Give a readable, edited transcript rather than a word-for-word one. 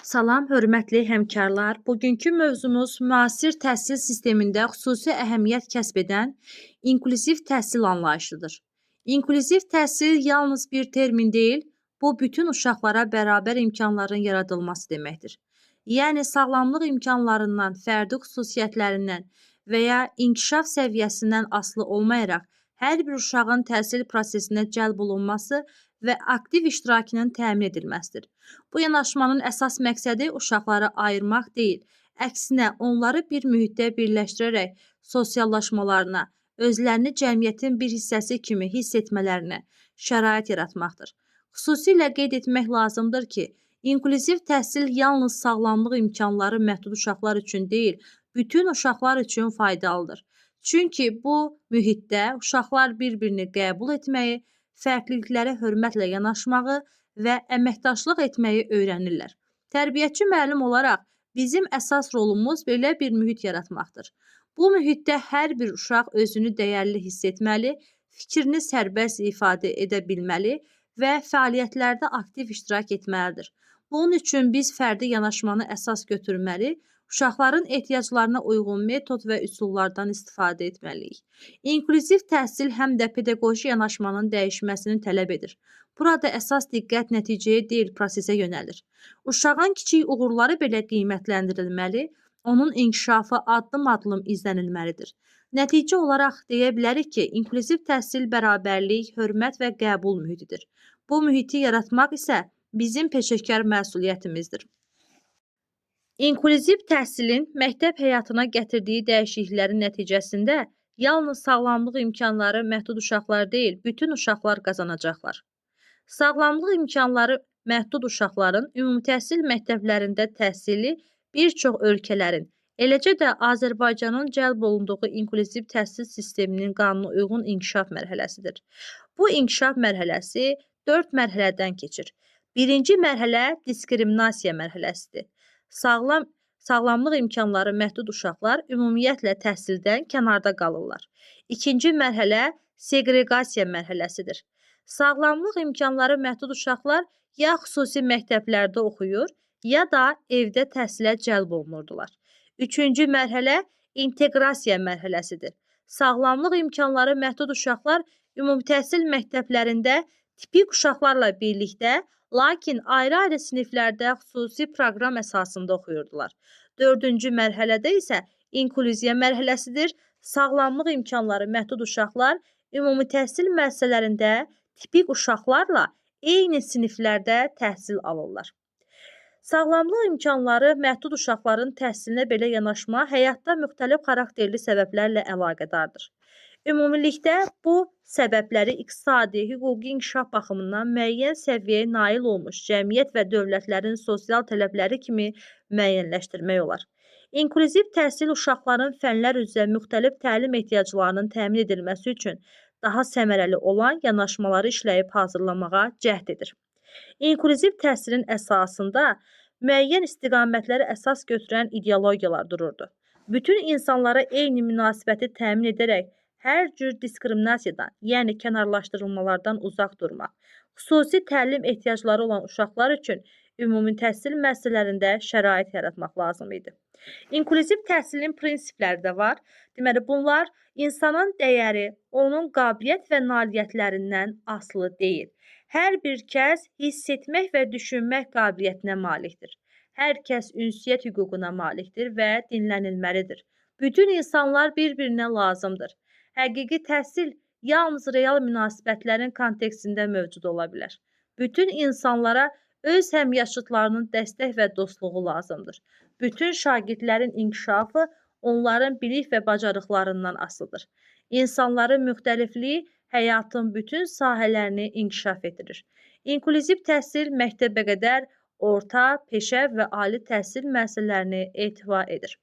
Salam, hörmətli həmkarlar. Bugünkü mövzumuz müasir təhsil sistemində xüsusi əhəmiyyət kəsb edən inklüziv təhsil anlayışıdır. İnklüziv təhsil yalnız bir termin deyil, bu bütün uşaqlara bərabər imkanların yaradılması deməkdir. Yəni, sağlamlıq imkanlarından, fərdi xüsusiyyətlərindən və ya inkişaf səviyyəsindən asılı olmayaraq, hər bir uşağın təhsil prosesinə cəlb olunması və aktiv iştirakının təmin edilməsidir. Bu yanaşmanın əsas məqsədi uşaqları ayırmaq deyil, əksinə onları bir mühitdə birləşdirərək sosiallaşmalarına, özlərini cəmiyyətin bir hissəsi kimi hiss etmələrinə şərait yaratmaqdır. Xüsusilə qeyd etmək lazımdır ki, inklüziv təhsil yalnız sağlamlıq imkanları məhdud uşaqlar üçün deyil, bütün uşaqlar üçün faydalıdır. Çünki bu mühitdə uşaqlar bir-birini qəbul etməyi, fərqliliklərə hörmətlə yanaşmağı və əməkdaşlıq etməyi öyrənirlər. Tərbiyəçi müəllim olaraq bizim əsas rolumuz belə bir mühit yaratmaqdır. Bu mühitdə hər bir uşaq özünü dəyərli hiss etməli, fikrini sərbəst ifadə edə bilməli və fəaliyyətlərdə aktiv iştirak etməlidir. Bunun üçün biz fərdi yanaşmanı əsas götürməli, uşaqların ehtiyaclarına uyğun metod və üsullardan istifadə etməliyik. İnklüziv təhsil həm də pedaqoji yanaşmanın dəyişməsini tələb edir. Burada əsas diqqət nəticəyə deyil, prosesə yönəlir. Uşağın kiçik uğurları belə qiymətləndirilməli, onun inkişafı addım-addım izlənilməlidir. Nəticə olaraq deyə bilərik ki, inklüziv təhsil bərabərlik, hörmət və qəbul mühitidir. Bu mühiti yaratmaq isə bizim peşəkar məsuliyyətimizdir. İnklüziv təhsilin məktəb həyatına gətirdiyi dəyişikliklərin nəticəsində yalnız sağlamlıq imkanları məhdud uşaqlar deyil, bütün uşaqlar qazanacaqlar. Sağlamlıq imkanları məhdud uşaqların ümumi təhsil məktəblərində təhsili bir çox ölkələrin, eləcə də Azərbaycanın cəlb olunduğu inklüziv təhsil sisteminin qanuna uyğun inkişaf mərhələsidir. Bu inkişaf mərhələsi 4 mərhələdən keçir. Birinci mərhələ diskriminasiya mərhələsidir. Sağlamlıq imkanları məhdud uşaqlar ümumiyyətlə təhsildən kənarda qalırlar. İkinci mərhələ seqreqasiya mərhələsidir. Sağlamlıq imkanları məhdud uşaqlar ya xüsusi məktəblərdə oxuyur, ya da evdə təhsilə cəlb olunurdular. Üçüncü mərhələ inteqrasiya mərhələsidir. Sağlamlıq imkanları məhdud uşaqlar ümumi təhsil məktəblərində tipik uşaqlarla birlikdə, lakin ayrı-ayrı siniflərdə xüsusi proqram əsasında oxuyurdular. Dördüncü mərhələdə isə inklüziya mərhələsidir. Sağlamlıq imkanları məhdud uşaqlar ümumi təhsil müəssisələrində tipik uşaqlarla eyni siniflərdə təhsil alırlar. Sağlamlıq imkanları məhdud uşaqların təhsilinə belə yanaşma həyatda müxtəlif xarakterli səbəblərlə əlaqədardır. Ümumilikdə bu səbəbləri iqtisadi, hüquqi inkişaf baxımından müəyyən səviyyəyə nail olmuş cəmiyyət və dövlətlərin sosial tələbləri kimi müəyyənləşdirmək olar. İnklüziv təhsil uşaqların fənlər üzrə müxtəlif təlim ehtiyaclarının təmin edilməsi üçün daha səmərəli olan yanaşmaları işləyib hazırlamağa cəhd edir. İnklüziv təhsilin əsasında müəyyən istiqamətləri əsas götürən ideologiyalar dururdu. Bütün insanlara eyni münasibəti təmin edərək hər cür diskriminasiyadan, yəni kənarlaşdırılmalardan uzaq durmaq, xüsusi təlim ehtiyacları olan uşaqlar üçün ümumi təhsil müəssisələrində şərait yaratmaq lazım idi. İnklüziv təhsilin prinsipləri də var. Deməli, bunlar insanın dəyəri, onun qabiliyyət və nailiyyətlərindən asılı deyil. Hər bir kəs hiss etmək və düşünmək qabiliyyətinə malikdir. Hər kəs ünsiyyət hüququna malikdir və dinlənilməlidir. Bütün insanlar bir-birinə lazımdır. Həqiqi təhsil yalnız real münasibətlərin kontekstində mövcud ola bilər. Bütün insanlara öz həmyaşıdlarının dəstək və dostluğu lazımdır. Bütün şagirdlərin inkişafı onların bilik və bacarıqlarından asılıdır. İnsanların müxtəlifliyi həyatın bütün sahələrini inkişaf etdirir. İnklüziv təhsil məktəbə qədər orta, peşə və ali təhsil müəssisələrini ehtiva edir.